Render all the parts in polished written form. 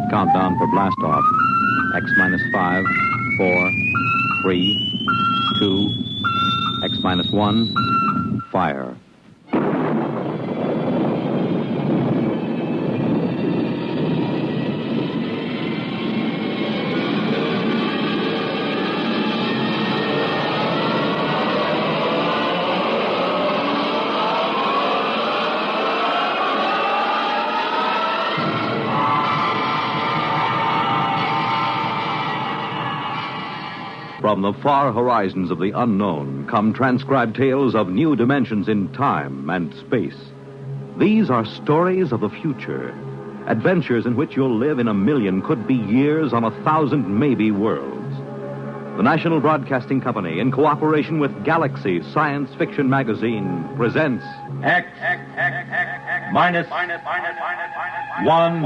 Countdown for blast off. X minus 5, 4, 3, 2, X minus 1, fire. From the far horizons of the unknown come transcribed tales of new dimensions in time and space. These are stories of the future, adventures in which you'll live in a million, could be years, on 1,000 maybe worlds. The National Broadcasting Company, in cooperation with Galaxy Science Fiction Magazine, presents X minus 1.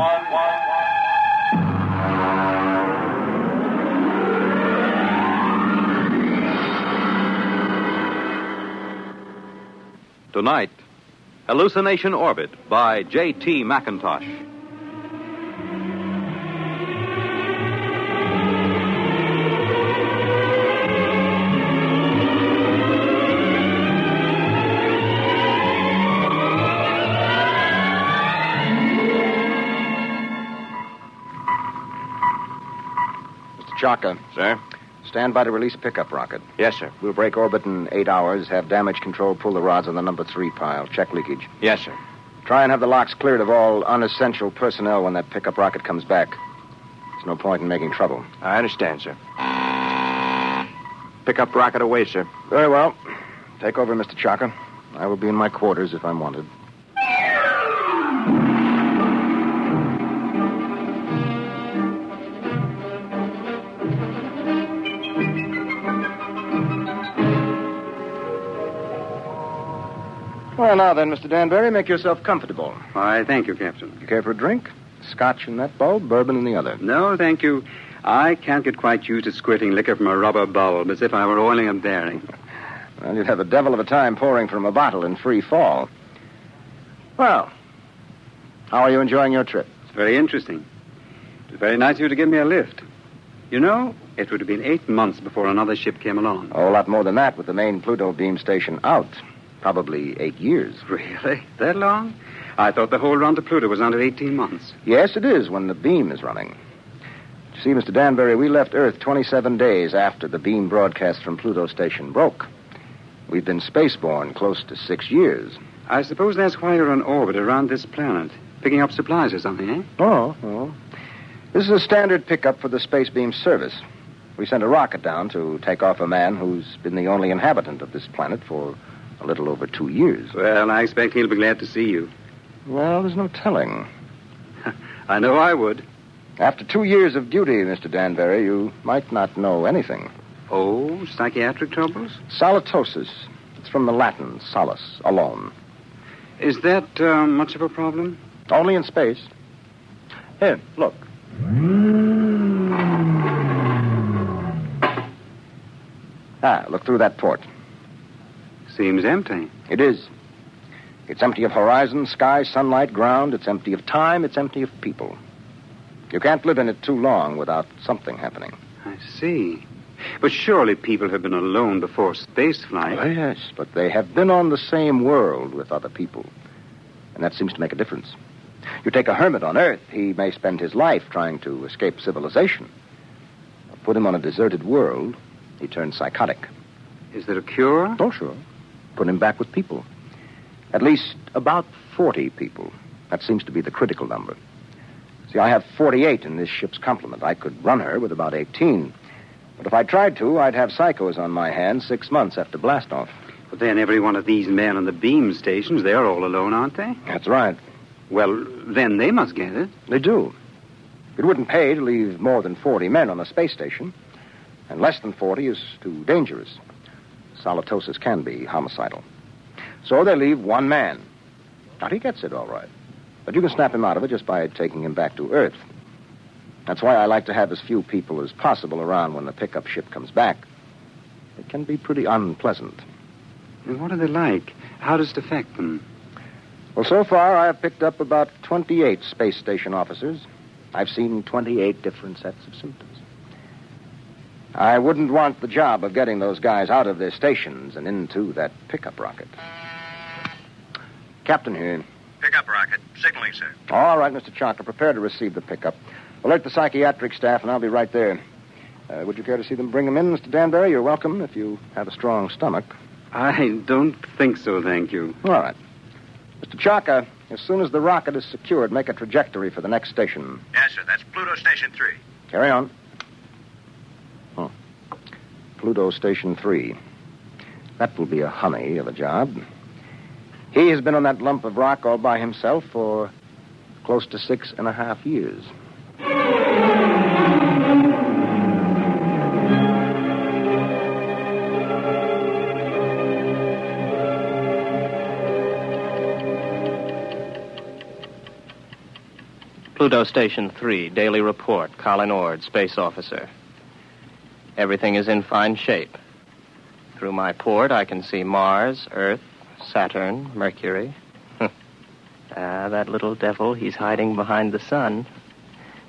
Tonight, Hallucination Orbit by J.T. McIntosh. Mr. Chaka. Sir? Stand by to release pickup rocket. Yes, sir. We'll break orbit in 8 hours, have damage control pull the rods on the number 3 pile. Check leakage. Yes, sir. Try and have the locks cleared of all unessential personnel when that pickup rocket comes back. There's no point in making trouble. I understand, sir. Pickup rocket away, sir. Very well. Take over, Mr. Chaka. I will be in my quarters if I'm wanted. Well, now then, Mr. Danbury, make yourself comfortable. Why, thank you, Captain. You care for a drink? Scotch in that bulb, bourbon in the other. No, thank you. I can't get quite used to squirting liquor from a rubber bulb as if I were oiling a bearing. Well, you'd have a devil of a time pouring from a bottle in free fall. Well, how are you enjoying your trip? It's very interesting. It was very nice of you to give me a lift. You know, it would have been 8 months before another ship came along. A whole lot more than that with the main Pluto beam station out. Probably 8 years. Really? That long? I thought the whole run to Pluto was under 18 months. Yes, it is when the beam is running. You see, Mr. Danbury, we left Earth 27 days after the beam broadcast from Pluto station broke. We've been spaceborne close to 6 years. I suppose that's why you're on orbit around this planet, picking up supplies or something, eh? Oh. This is a standard pickup for the space beam service. We sent a rocket down to take off a man who's been the only inhabitant of this planet for a little over 2 years. Well, I expect he'll be glad to see you. Well, there's no telling. I know I would. After 2 years of duty, Mr. Danbury, you might not know anything. Oh, psychiatric troubles? Solitosis. It's from the Latin, solace, alone. Is that much of a problem? Only in space. Here, look. Look through that port. Seems empty. It is. It's empty of horizon, sky, sunlight, ground. It's empty of time. It's empty of people. You can't live in it too long without something happening. I see. But surely people have been alone before spaceflight. Oh, yes, but they have been on the same world with other people. And that seems to make a difference. You take a hermit on Earth, he may spend his life trying to escape civilization. Put him on a deserted world, he turns psychotic. Is there a cure? Oh, sure. Put him back with people. At least about 40 people. That seems to be the critical number. See, I have 48 in this ship's complement. I could run her with about 18. But if I tried to, I'd have psychos on my hands 6 months after blastoff. But then every one of these men on the beam stations, they're all alone, aren't they? That's right. Well, then they must get it. They do. It wouldn't pay to leave more than 40 men on a space station. And less than 40 is too dangerous. Solitosis can be homicidal. So they leave one man. Now, he gets it all right. But you can snap him out of it just by taking him back to Earth. That's why I like to have as few people as possible around when the pickup ship comes back. It can be pretty unpleasant. And what are they like? How does it affect them? Well, so far, I have picked up about 28 space station officers. I've seen 28 different sets of symptoms. I wouldn't want the job of getting those guys out of their stations and into that pickup rocket. Captain here. Pickup rocket. Signaling, sir. All right, Mr. Chalker, prepare to receive the pickup. Alert the psychiatric staff, and I'll be right there. Would you care to see them bring them in, Mr. Danbury? You're welcome if you have a strong stomach. I don't think so, thank you. All right. Mr. Chalker, as soon as the rocket is secured, make a trajectory for the next station. Yes, sir. That's Pluto Station 3. Carry on. Pluto Station 3. That will be a honey of a job. He has been on that lump of rock all by himself for close to 6.5 years. Pluto Station 3, Daily Report, Colin Ord, Space Officer. Everything is in fine shape. Through my port, I can see Mars, Earth, Saturn, Mercury. That little devil, he's hiding behind the sun.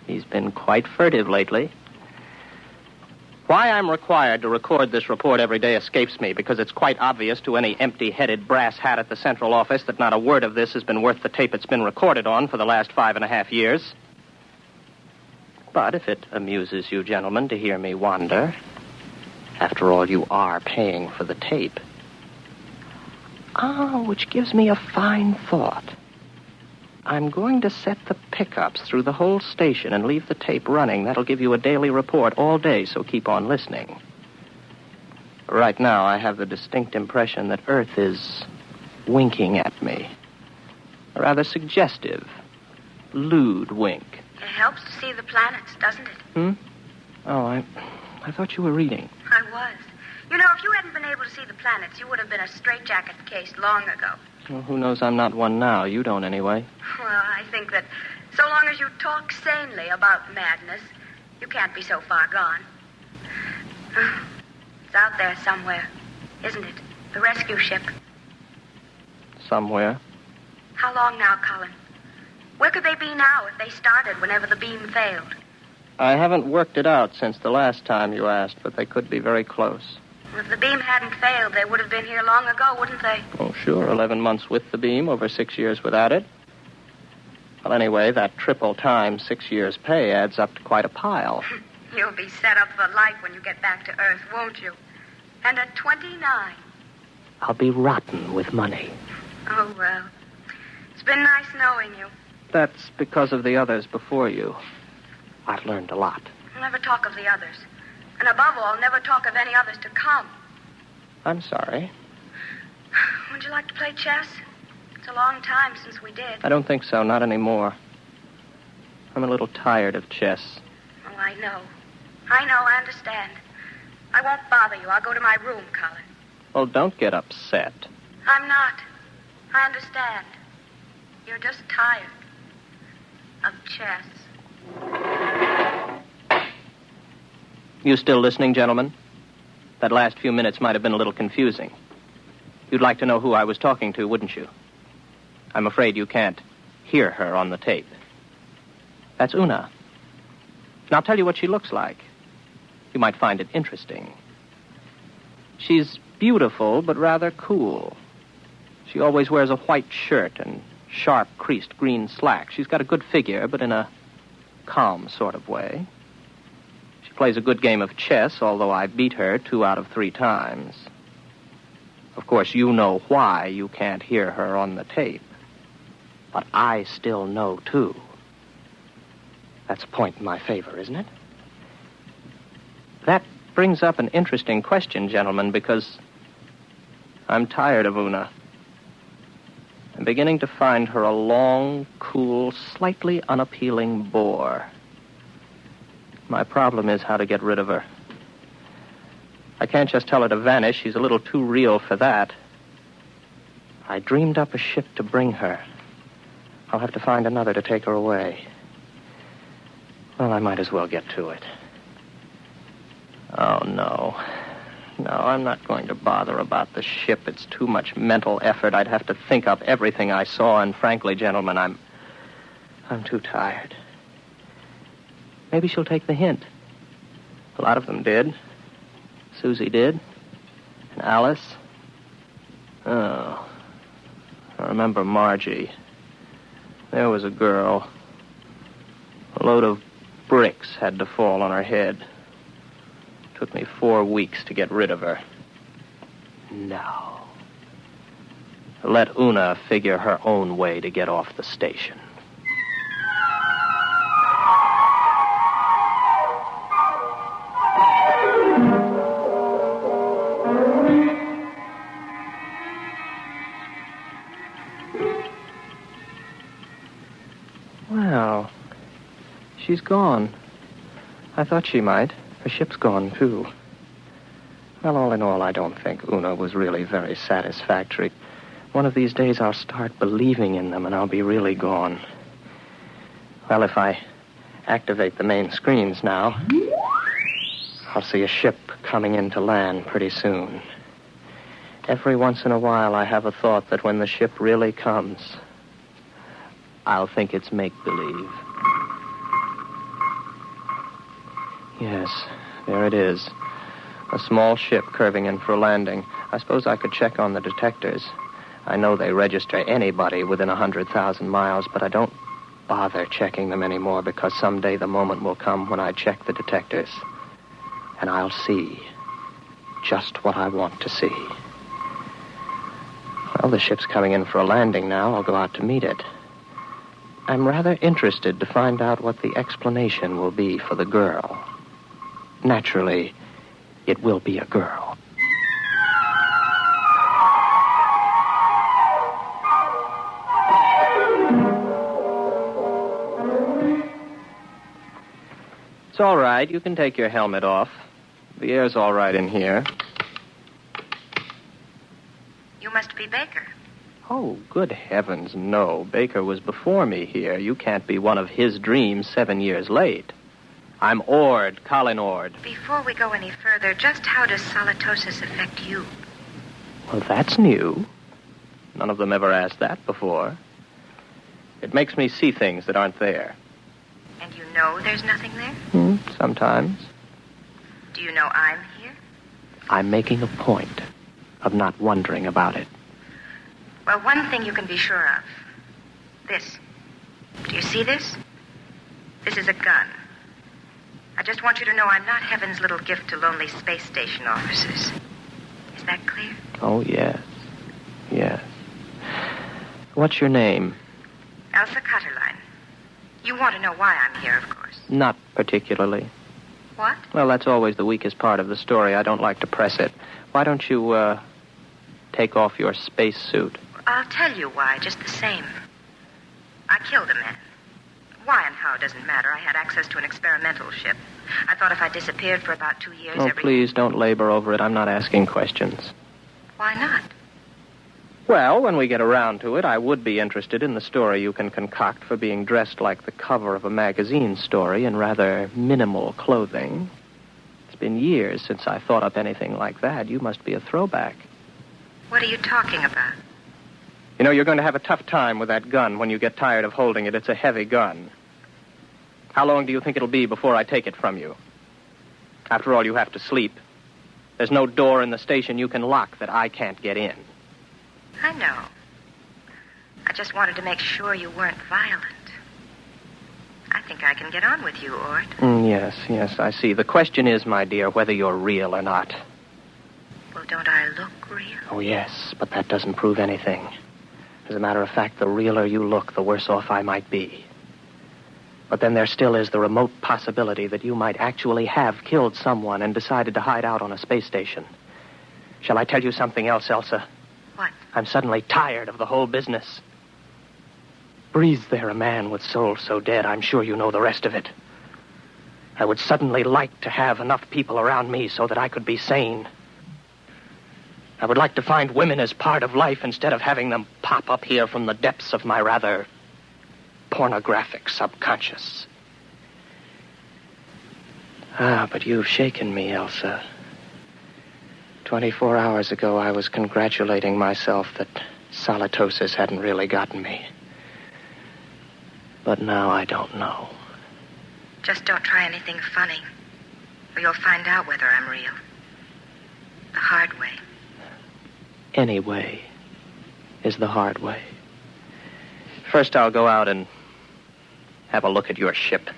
He's been quite furtive lately. Why I'm required to record this report every day escapes me, because it's quite obvious to any empty-headed brass hat at the central office that not a word of this has been worth the tape it's been recorded on for the last 5.5 years. But if it amuses you gentlemen to hear me wander, after all, you are paying for the tape. Which gives me a fine thought. I'm going to set the pickups through the whole station and leave the tape running. That'll give you a daily report all day, so keep on listening. Right now, I have the distinct impression that Earth is winking at me. A rather suggestive, lewd wink. It helps to see the planets, doesn't it? Oh, I thought you were reading. I was. You know, if you hadn't been able to see the planets, you would have been a straitjacket case long ago. Well, who knows I'm not one now? You don't, anyway. Well, I think that so long as you talk sanely about madness, you can't be so far gone. It's out there somewhere, isn't it? The rescue ship. Somewhere. How long now, Colin? Where could they be now if they started whenever the beam failed? I haven't worked it out since the last time you asked, but they could be very close. Well, if the beam hadn't failed, they would have been here long ago, wouldn't they? Oh, sure. 11 months with the beam, over 6 years without it. Well, anyway, that triple time 6 years' pay adds up to quite a pile. You'll be set up for life when you get back to Earth, won't you? And at 29. I'll be rotten with money. Oh, well. It's been nice knowing you. That's because of the others before you. I've learned a lot. Never talk of the others. And above all, never talk of any others to come. I'm sorry. Would you like to play chess? It's a long time since we did. I don't think so, not anymore. I'm a little tired of chess. Oh, I know. I understand. I won't bother you. I'll go to my room, Colin. Well, don't get upset. I'm not. I understand. You're just tired of chess. You still listening, gentlemen? That last few minutes might have been a little confusing. You'd like to know who I was talking to, wouldn't you? I'm afraid you can't hear her on the tape. That's Una. And I'll tell you what she looks like. You might find it interesting. She's beautiful, but rather cool. She always wears a white shirt and sharp, creased green slacks. She's got a good figure, but in a calm sort of way. She plays a good game of chess, although I beat her 2 out of 3 times. Of course, you know why you can't hear her on the tape. But I still know, too. That's a point in my favor, isn't it? That brings up an interesting question, gentlemen, because I'm tired of Una. I'm beginning to find her a long, cool, slightly unappealing bore. My problem is how to get rid of her. I can't just tell her to vanish. She's a little too real for that. I dreamed up a ship to bring her. I'll have to find another to take her away. Well, I might as well get to it. Oh, no. No, I'm not going to bother about the ship. It's too much mental effort. I'd have to think up everything I saw, and frankly, gentlemen, I'm too tired. Maybe she'll take the hint. A lot of them did. Susie did. And Alice. Oh. I remember Margie. There was a girl. A load of bricks had to fall on her head. Took me 4 weeks to get rid of her. No. Let Una figure her own way to get off the station. Well, she's gone. I thought she might. Her ship's gone, too. Well, all in all, I don't think Una was really very satisfactory. One of these days I'll start believing in them, and I'll be really gone. Well, if I activate the main screens now, I'll see a ship coming in to land pretty soon. Every once in a while, I have a thought that when the ship really comes, I'll think it's make-believe. Yes, there it is. A small ship curving in for a landing. I suppose I could check on the detectors. I know they register anybody within 100,000 miles, but I don't bother checking them anymore because someday the moment will come when I check the detectors. And I'll see just what I want to see. Well, the ship's coming in for a landing now. I'll go out to meet it. I'm rather interested to find out what the explanation will be for the girl. Naturally, it will be a girl. It's all right. You can take your helmet off. The air's all right in here. You must be Baker. Oh, good heavens, no. Baker was before me here. You can't be one of his dreams 7 years late. I'm Ord, Colin Ord. Before we go any further, just how does solitosis affect you? Well, that's new. None of them ever asked that before. It makes me see things that aren't there. And you know there's nothing there? Sometimes. Do you know I'm here? I'm making a point of not wondering about it. Well, one thing you can be sure of. This. Do you see this? This is a gun. I just want you to know I'm not heaven's little gift to lonely space station officers. Is that clear? Oh, yes. Yes. What's your name? Elsa Cutterline. You want to know why I'm here, of course. Not particularly. What? Well, that's always the weakest part of the story. I don't like to press it. Why don't you, take off your spacesuit? I'll tell you why, just the same. I killed a man. Why and how doesn't matter. I had access to an experimental ship. I thought if I disappeared for about 2 years, Oh, please don't labor over it. I'm not asking questions. Why not? Well, when we get around to it, I would be interested in the story you can concoct for being dressed like the cover of a magazine story in rather minimal clothing. It's been years since I thought up anything like that. You must be a throwback. What are you talking about? You know, you're going to have a tough time with that gun when you get tired of holding it. It's a heavy gun. How long do you think it'll be before I take it from you? After all, you have to sleep. There's no door in the station you can lock that I can't get in. I know. I just wanted to make sure you weren't violent. I think I can get on with you, Ord. Yes, I see. The question is, my dear, whether you're real or not. Well, don't I look real? Oh, yes, but that doesn't prove anything. As a matter of fact, the realer you look, the worse off I might be. But then there still is the remote possibility that you might actually have killed someone and decided to hide out on a space station. Shall I tell you something else, Elsa? What? I'm suddenly tired of the whole business. Breathes there a man with soul so dead, I'm sure you know the rest of it. I would suddenly like to have enough people around me so that I could be sane. I would like to find women as part of life instead of having them pop up here from the depths of my rather pornographic subconscious. But you've shaken me, Elsa. 24 hours ago, I was congratulating myself that solitosis hadn't really gotten me. But now I don't know. Just don't try anything funny, or you'll find out whether I'm real. The hard way. Any way is the hard way. First, I'll go out and have a look at your ship.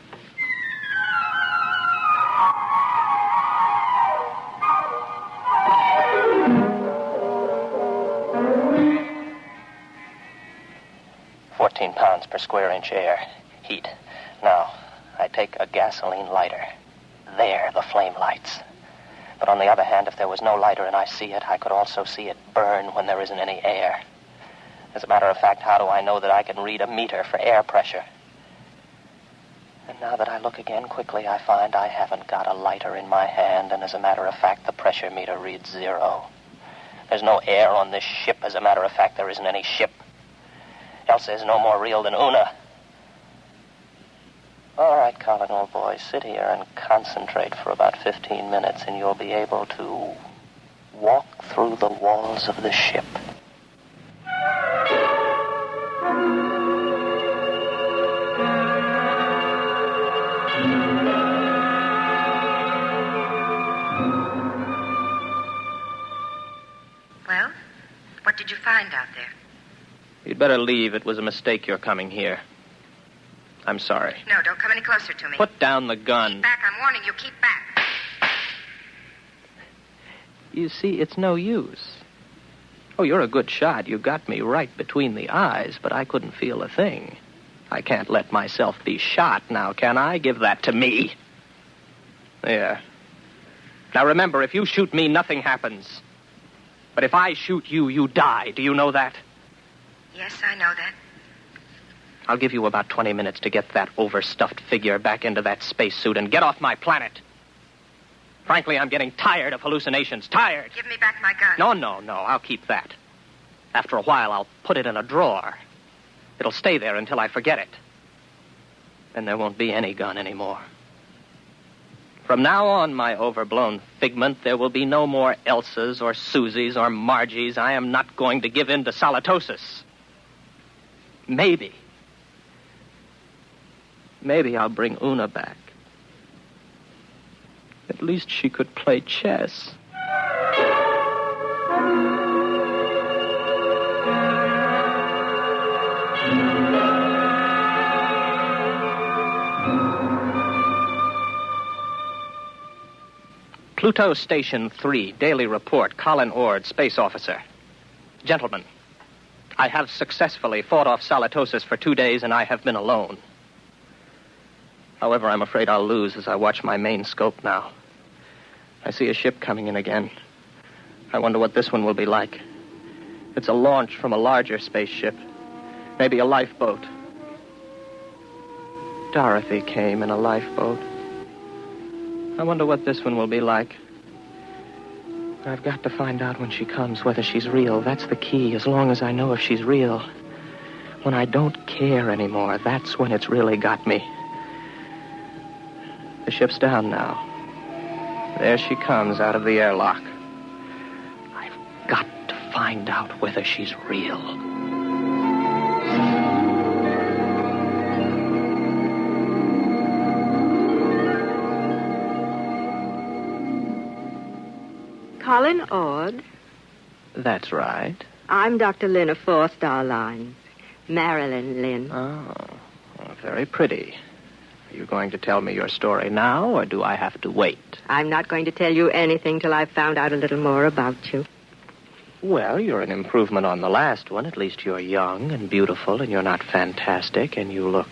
£14 per square inch air. Heat. Now, I take a gasoline lighter. There, the flame lights. But on the other hand, if there was no lighter and I see it, I could also see it burn when there isn't any air. As a matter of fact, how do I know that I can read a meter for air pressure? And now that I look again quickly, I find I haven't got a lighter in my hand, and as a matter of fact, the pressure meter reads 0. There's no air on this ship. As a matter of fact, there isn't any ship. Elsa is no more real than Una. All right, Colin, old boy, sit here and concentrate for about 15 minutes, and you'll be able to walk through the walls of the ship. Well, what did you find out there? You'd better leave. It was a mistake your coming here. I'm sorry. No, don't come any closer to me. Put down the gun. Keep back. I'm warning you. Keep back. You see, it's no use. Oh, you're a good shot. You got me right between the eyes, but I couldn't feel a thing. I can't let myself be shot now, can I? Give that to me. There. Now remember, if you shoot me, nothing happens. But if I shoot you, you die. Do you know that? Yes, I know that. I'll give you about 20 minutes to get that overstuffed figure back into that spacesuit and get off my planet. Frankly, I'm getting tired of hallucinations. Tired. Give me back my gun. No. I'll keep that. After a while, I'll put it in a drawer. It'll stay there until I forget it. Then there won't be any gun anymore. From now on, my overblown figment, there will be no more Elsas or Susies or Margies. I am not going to give in to solitosis. Maybe I'll bring Una back. At least she could play chess. Pluto Station 3, Daily Report, Colin Ord, Space Officer. Gentlemen, I have successfully fought off solitosis for 2 days, and I have been alone. However, I'm afraid I'll lose as I watch my main scope now. I see a ship coming in again. I wonder what this one will be like. It's a launch from a larger spaceship. Maybe a lifeboat. Dorothy came in a lifeboat. I wonder what this one will be like. I've got to find out when she comes whether she's real. That's the key, as long as I know if she's real. When I don't care anymore, that's when it's really got me. The ship's down now. There she comes out of the airlock. I've got to find out whether she's real. Colin Ord. That's right. I'm Dr. Lynn of 4-Star Lines. Marilyn Lynn. Oh, very pretty. Are you going to tell me your story now, or do I have to wait? I'm not going to tell you anything till I've found out a little more about you. Well, you're an improvement on the last one. At least you're young and beautiful, and you're not fantastic, and you look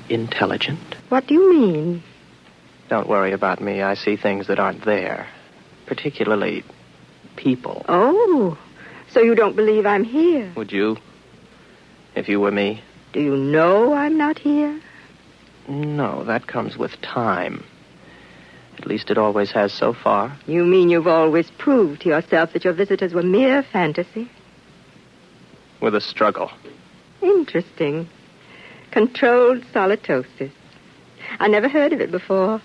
intelligent. What do you mean? Don't worry about me. I see things that aren't there. Particularly people. Oh, so you don't believe I'm here? Would you? If you were me? Do you know I'm not here? No, that comes with time. At least it always has so far. You mean you've always proved to yourself that your visitors were mere fantasy? With a struggle. Interesting. Controlled solitosis. I never heard of it before.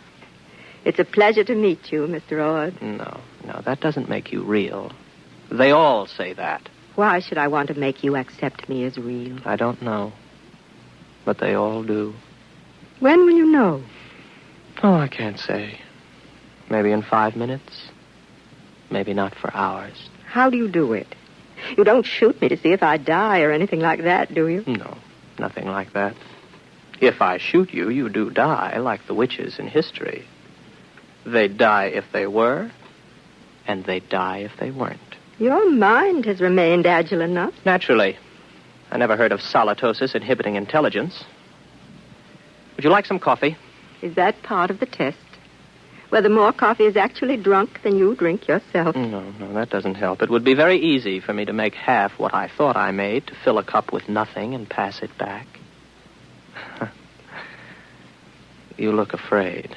It's a pleasure to meet you, Mr. Ord. No, Now, that doesn't make you real. They all say that. Why should I want to make you accept me as real? I don't know. But they all do. When will you know? Oh, I can't say. Maybe in 5 minutes. Maybe not for hours. How do you do it? You don't shoot me to see if I die or anything like that, do you? No, nothing like that. If I shoot you, you do die, like the witches in history. They'd die if they were, and they'd die if they weren't. Your mind has remained agile enough. Naturally. I never heard of solitosis inhibiting intelligence. Would you like some coffee? Is that part of the test? Whether more coffee is actually drunk than you drink yourself? No, that doesn't help. It would be very easy for me to make half what I thought I made, to fill a cup with nothing and pass it back. You look afraid.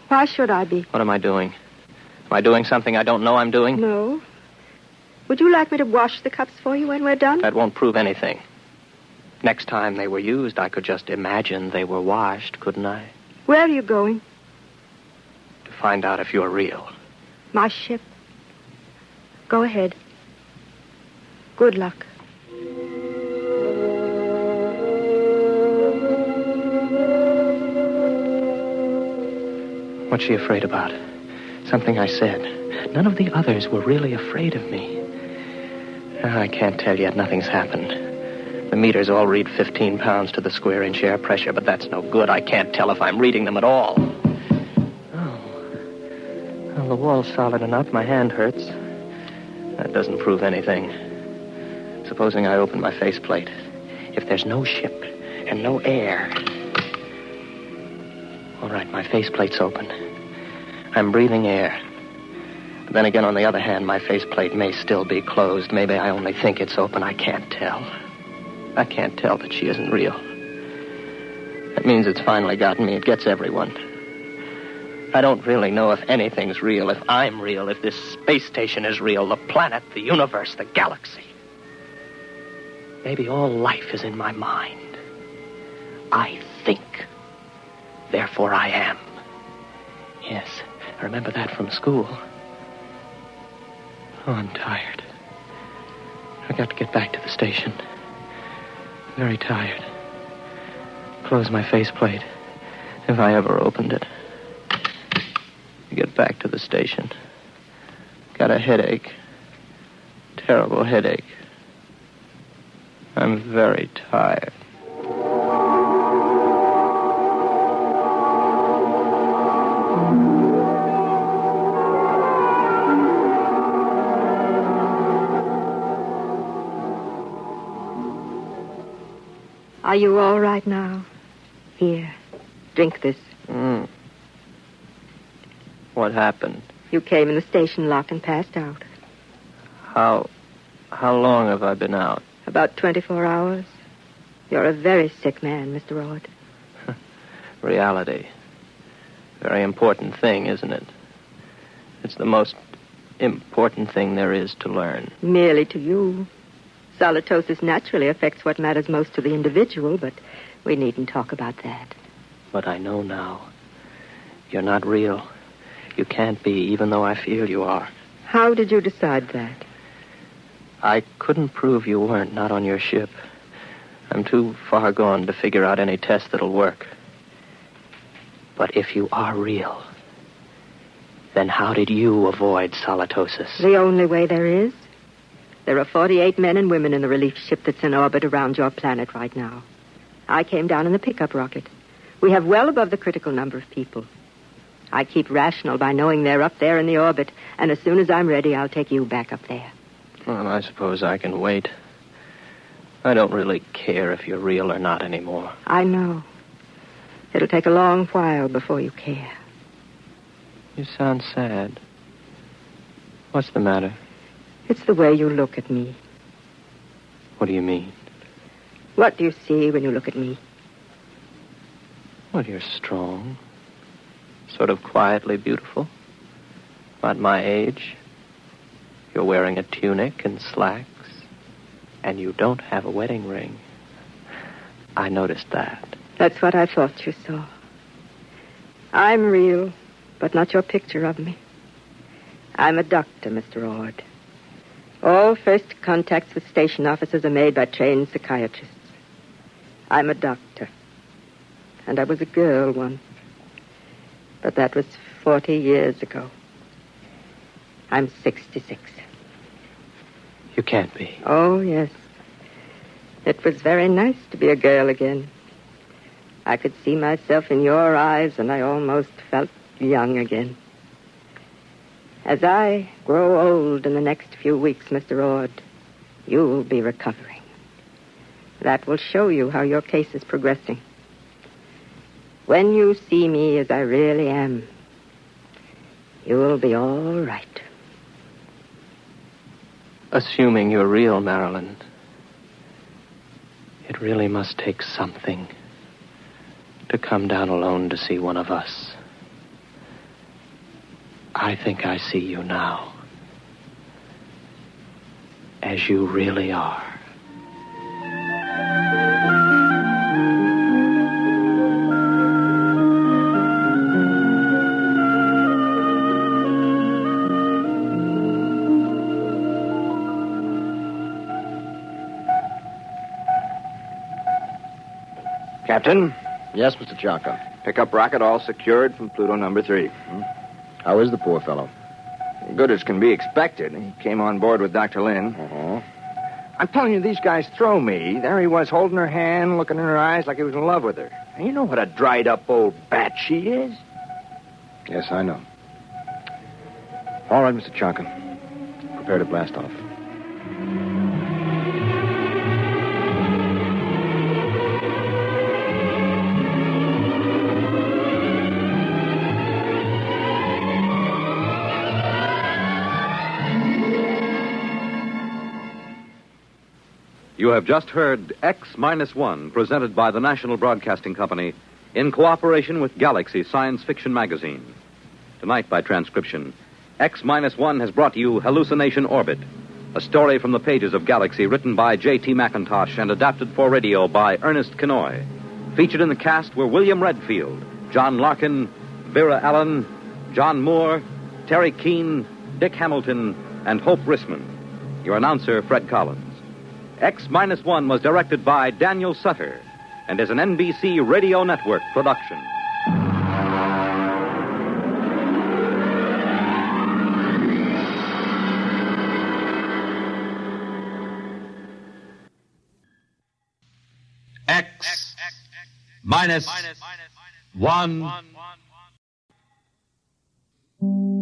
Why should I be? What am I doing? Am I doing something I don't know I'm doing? No. Would you like me to wash the cups for you when we're done? That won't prove anything. Next time they were used, I could just imagine they were washed, couldn't I? Where are you going? To find out if you're real. My ship. Go ahead. Good luck. What's she afraid about? Something I said. None of the others were really afraid of me. I can't tell yet. Nothing's happened. The meters all read 15 pounds to the square inch air pressure, but that's no good. I can't tell if I'm reading them at all. Oh. Well, the wall's solid enough. My hand hurts. That doesn't prove anything. Supposing I open my faceplate. If there's no ship and no air... All right, my faceplate's open. I'm breathing air. But then again, on the other hand, my faceplate may still be closed. Maybe I only think it's open. I can't tell. I can't tell that she isn't real. That means it's finally gotten me. It gets everyone. I don't really know if anything's real, if I'm real, if this space station is real, the planet, the universe, the galaxy. Maybe all life is in my mind. I think. Therefore I am. Yes, I remember that from school. Oh, I'm tired. I got to get back to the station. Very tired. Close my faceplate, if I ever opened it. Get back to the station. Got a headache. Terrible headache. I'm very tired. Are you all right now? Here, drink this. What happened? You came in the station lock and passed out. How long have I been out? About 24 hours. You're a very sick man, Mr. Rod. Reality. Very important thing, isn't it? It's the most important thing there is to learn. Merely to you. Solitosis naturally affects what matters most to the individual, but we needn't talk about that. But I know now. You're not real. You can't be, even though I feel you are. How did you decide that? I couldn't prove you weren't, not on your ship. I'm too far gone to figure out any test that'll work. But if you are real, then how did you avoid solitosis? The only way there is. There are 48 men and women in the relief ship that's in orbit around your planet right now. I came down in the pickup rocket. We have well above the critical number of people. I keep rational by knowing they're up there in the orbit, and as soon as I'm ready, I'll take you back up there. Well, I suppose I can wait. I don't really care if you're real or not anymore. I know. It'll take a long while before you care. You sound sad. What's the matter? It's the way you look at me. What do you mean? What do you see when you look at me? Well, you're strong. Sort of quietly beautiful. About my age. You're wearing a tunic and slacks. And you don't have a wedding ring. I noticed that. That's what I thought you saw. I'm real, but not your picture of me. I'm a doctor, Mr. Ord. All first contacts with station officers are made by trained psychiatrists. I'm a doctor. And I was a girl once. But that was 40 years ago. I'm 66. You can't be. Oh, yes. It was very nice to be a girl again. I could see myself in your eyes, and I almost felt young again. As I grow old in the next few weeks, Mr. Ord, you'll be recovering. That will show you how your case is progressing. When you see me as I really am, you'll be all right. Assuming you're real, Marilyn, it really must take something to come down alone to see one of us. I think I see you now, as you really are. Captain, Yes, Mr. Chaka. pickup rocket all secured from Pluto number 3. How is the poor fellow? Good as can be expected. He came on board with Dr. Lynn. Uh-huh. I'm telling you, these guys throw me. There he was, holding her hand, looking in her eyes like he was in love with her. And you know what a dried-up old bat she is? Yes, I know. All right, Mr. Chaka. Prepare to blast off. You have just heard X-1, presented by the National Broadcasting Company in cooperation with Galaxy Science Fiction Magazine. Tonight, by transcription, X-1 has brought you Hallucination Orbit, a story from the pages of Galaxy written by J.T. McIntosh and adapted for radio by Ernest Kenoy. Featured in the cast were William Redfield, John Larkin, Vera Allen, John Moore, Terry Keane, Dick Hamilton, and Hope Rissman. Your announcer, Fred Collins. X-1 was directed by Daniel Sutter and is an NBC Radio Network production. X-1